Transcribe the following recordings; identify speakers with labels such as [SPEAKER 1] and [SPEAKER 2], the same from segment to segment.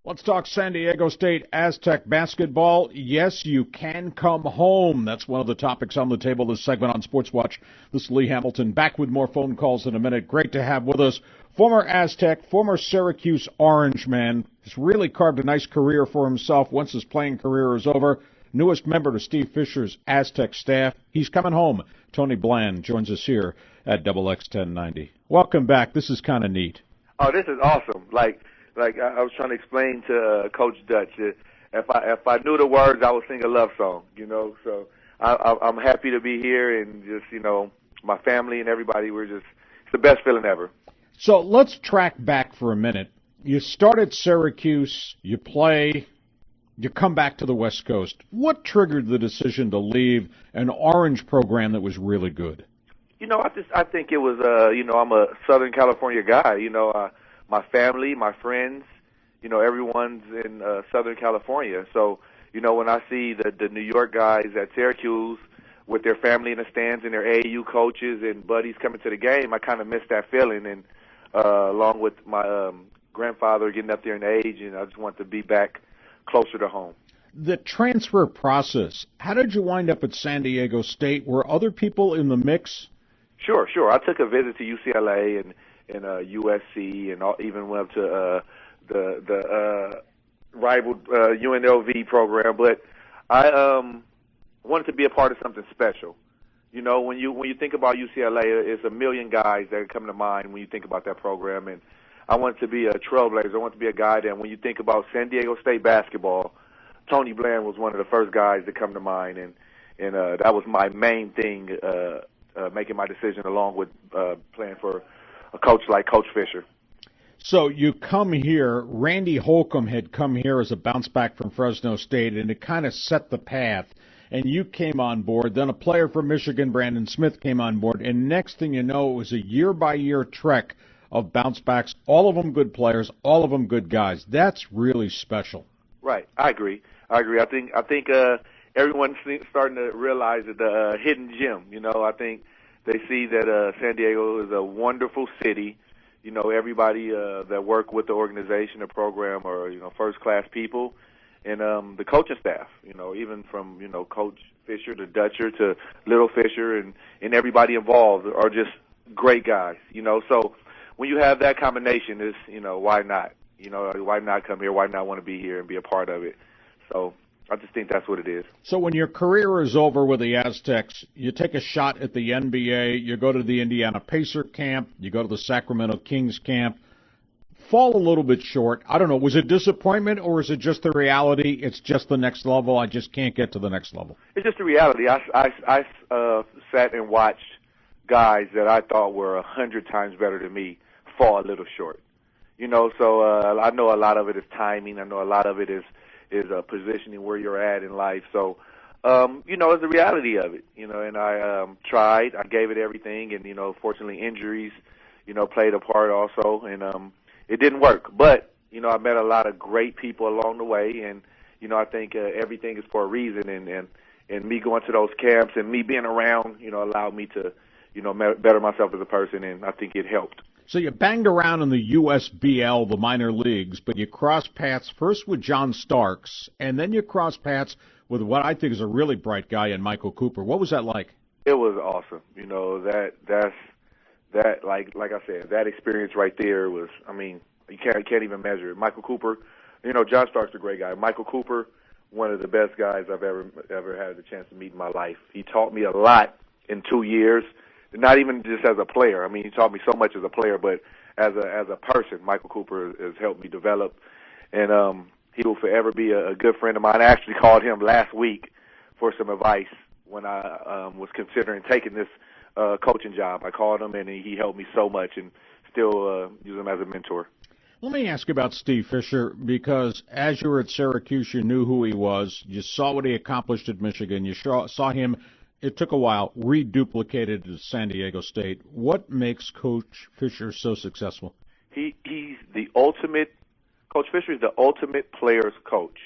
[SPEAKER 1] Let's talk San Diego State Aztec basketball. Yes, you can come home. That's one of the topics on the table this segment on Sports Watch. This is Lee Hamilton, back with more phone calls in a minute. Great to have with us former Aztec, former Syracuse Orange man. He's really carved a nice career for himself once his playing career is over. Newest member to Steve Fisher's Aztec staff. He's coming home. Tony Bland joins us here at Double X 1090. Welcome back. This is kind of neat.
[SPEAKER 2] Oh, this is awesome. Like I was trying to explain to Coach Dutch, if I knew the words, I would sing a love song, So I'm happy to be here, and just, my family and everybody, it's the best feeling ever.
[SPEAKER 1] So let's track back for a minute. You start at Syracuse, you play, you come back to the West Coast. What triggered the decision to leave an Orange program that was really good?
[SPEAKER 2] I think it was, I'm a Southern California guy, my family, my friends, everyone's in Southern California. So, when I see the New York guys at Syracuse with their family in the stands and their AAU coaches and buddies coming to the game, I kind of miss that feeling. And along with my grandfather getting up there in age, and I just want to be back closer to home.
[SPEAKER 1] The transfer process, how did you wind up at San Diego State? Were other people in the mix?
[SPEAKER 2] Sure. I took a visit to UCLA and USC, and even went up to the rival UNLV program. But I wanted to be a part of something special. When you think about UCLA, it's a million guys that come to mind when you think about that program. And I wanted to be a trailblazer. I wanted to be a guy that when you think about San Diego State basketball, Tony Bland was one of the first guys that come to mind. And that was my main thing, making my decision along with playing for a coach like Coach Fisher.
[SPEAKER 1] So you come here, Randy Holcomb had come here as a bounce back from Fresno State, and it kind of set the path, and you came on board. Then a player from Michigan, Brandon Smith, came on board, and next thing you know, it was a year-by-year trek of bounce backs, all of them good players, all of them good guys. That's really special.
[SPEAKER 2] Right, I agree. I think everyone's starting to realize that the hidden gem, I think they see that San Diego is a wonderful city. Everybody that work with the organization, the program, are first-class people, and the coaching staff. Even from Coach Fisher to Dutcher to Little Fisher and everybody involved are just great guys. So when you have that combination, it's why not? Why not come here? Why not want to be here and be a part of it? So I just think that's what it is.
[SPEAKER 1] So when your career is over with the Aztecs, you take a shot at the NBA, you go to the Indiana Pacer camp, you go to the Sacramento Kings camp, fall a little bit short. I don't know, was it disappointment or is it just the reality? It's just the next level. I just can't get to the next level.
[SPEAKER 2] It's just the reality. I sat and watched guys that I thought were 100 times better than me fall a little short. So I know a lot of it is timing. I know a lot of it is positioning where you're at in life. So, it's the reality of it, and I tried. I gave it everything, and, fortunately injuries, played a part also, and it didn't work. But, I met a lot of great people along the way, and, I think everything is for a reason, and me going to those camps and me being around, allowed me to, better myself as a person, and I think it helped.
[SPEAKER 1] So you banged around in the USBL, the minor leagues, but you crossed paths first with John Starks, and then you crossed paths with what I think is a really bright guy in Michael Cooper. What was that like?
[SPEAKER 2] It was awesome. That like I said, that experience right there was, you can't even measure it. Michael Cooper, John Starks is a great guy. Michael Cooper, one of the best guys I've ever had the chance to meet in my life. He taught me a lot in 2 years. Not even just as a player. He taught me so much as a player, but as a person, Michael Cooper has helped me develop, and he will forever be a good friend of mine. I actually called him last week for some advice when I was considering taking this coaching job. I called him, and he helped me so much, and still use him as a mentor.
[SPEAKER 1] Let me ask about Steve Fisher, because as you were at Syracuse, you knew who he was. You saw what he accomplished at Michigan. You saw him. It took a while, reduplicated at San Diego State. What makes Coach Fisher so successful?
[SPEAKER 2] He's the ultimate. Coach Fisher is the ultimate player's coach.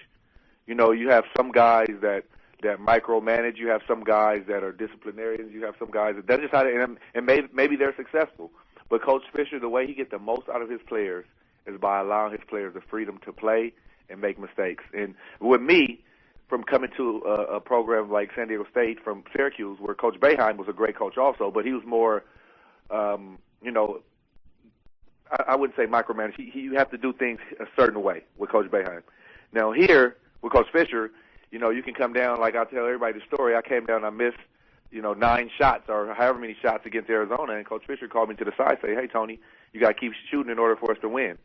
[SPEAKER 2] You have some guys that micromanage. You have some guys that are disciplinarians. You have some guys that just how to, and maybe they're successful. But Coach Fisher, the way he gets the most out of his players is by allowing his players the freedom to play and make mistakes. And with me, from coming to a program like San Diego State from Syracuse, where Coach Boeheim was a great coach also, but he was more, I wouldn't say micromanage. You have to do things a certain way with Coach Boeheim. Now here, with Coach Fisher, you can come down, like I tell everybody the story, I came down, I missed, 9 shots or however many shots against Arizona, and Coach Fisher called me to the side and say, hey, Tony, you got to keep shooting in order for us to win.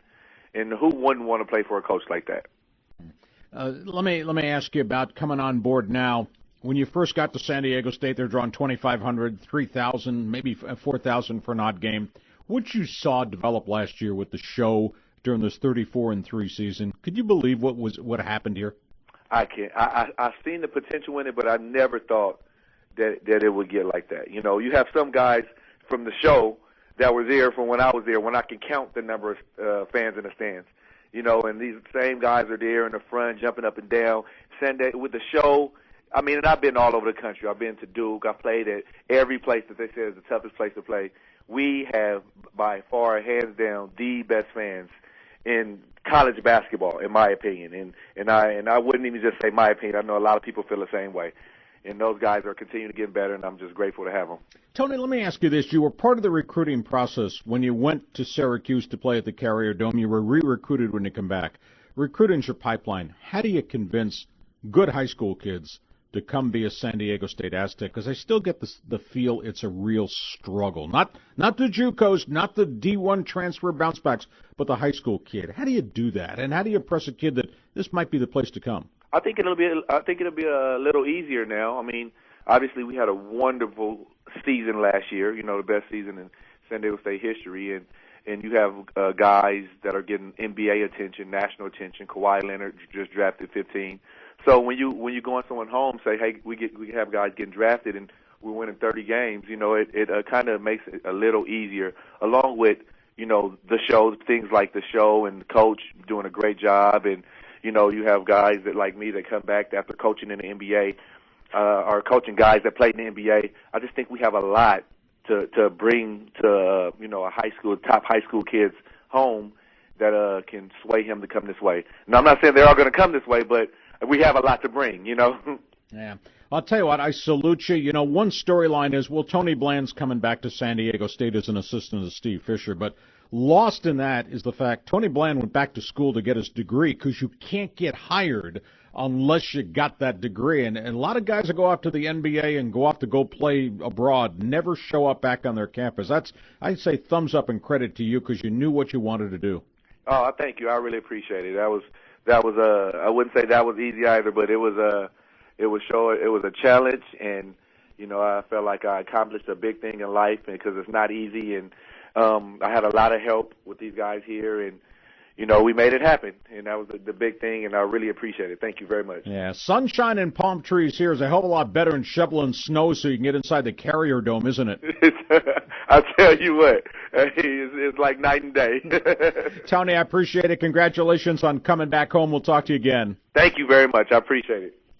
[SPEAKER 2] And who wouldn't want to play for a coach like that?
[SPEAKER 1] Let me ask you about coming on board now. When you first got to San Diego State, they're drawing 2,500, 3,000, maybe 4,000 for an odd game. What you saw develop last year with the show during this 34-3 season, could you believe what happened here?
[SPEAKER 2] I can't. I've seen the potential in it, but I never thought that it would get like that. You have some guys from the show that were there from when I was there, when I can count the number of fans in the stands. And these same guys are there in the front, jumping up and down. Sunday with the show, and I've been all over the country. I've been to Duke. I've played at every place that they say is the toughest place to play. We have, by far, hands down, the best fans in college basketball, in my opinion. And I wouldn't even just say my opinion. I know a lot of people feel the same way. And those guys are continuing to get better, and I'm just grateful to have them.
[SPEAKER 1] Tony, let me ask you this. You were part of the recruiting process when you went to Syracuse to play at the Carrier Dome. You were re-recruited when you come back. Recruiting's your pipeline. How do you convince good high school kids to come be a San Diego State Aztec? Because I still get the feel it's a real struggle. Not the JUCOs, not the D1 transfer bounce backs, but the high school kid. How do you do that? And how do you impress a kid that this might be the place to come?
[SPEAKER 2] I think it'll be a little easier now. Obviously we had a wonderful season last year. The best season in San Diego State history, and you have guys that are getting NBA attention, national attention. Kawhi Leonard just drafted 15. So when you go on someone's home, say, hey, we have guys getting drafted and we're winning 30 games. It kind of makes it a little easier, along with the show, things like the show and the coach doing a great job. And you have guys that like me that come back after coaching in the NBA, or coaching guys that played in the NBA. I just think we have a lot to bring to a top high school kids home that can sway him to come this way. Now I'm not saying they're all going to come this way, but we have a lot to bring.
[SPEAKER 1] Yeah. I'll tell you what, I salute you. One storyline is, well, Tony Bland's coming back to San Diego State as an assistant to Steve Fisher, but lost in that is the fact Tony Bland went back to school to get his degree, because you can't get hired unless you got that degree. And a lot of guys that go off to the NBA and go off to go play abroad never show up back on their campus. I'd say thumbs up and credit to you, because you knew what you wanted to do.
[SPEAKER 2] Oh, thank you. I really appreciate it. That was I wouldn't say that was easy either, but it was a challenge, and I felt like I accomplished a big thing in life, because it's not easy. And I had a lot of help with these guys here, and we made it happen, and that was the big thing, and I really appreciate it. Thank you very much.
[SPEAKER 1] Yeah, sunshine and palm trees here is a hell of a lot better than shoveling snow so you can get inside the Carrier Dome, isn't it?
[SPEAKER 2] I'll tell you what, it's like night and day.
[SPEAKER 1] Tony, I appreciate it. Congratulations on coming back home. We'll talk to you again.
[SPEAKER 2] Thank you very much. I appreciate it.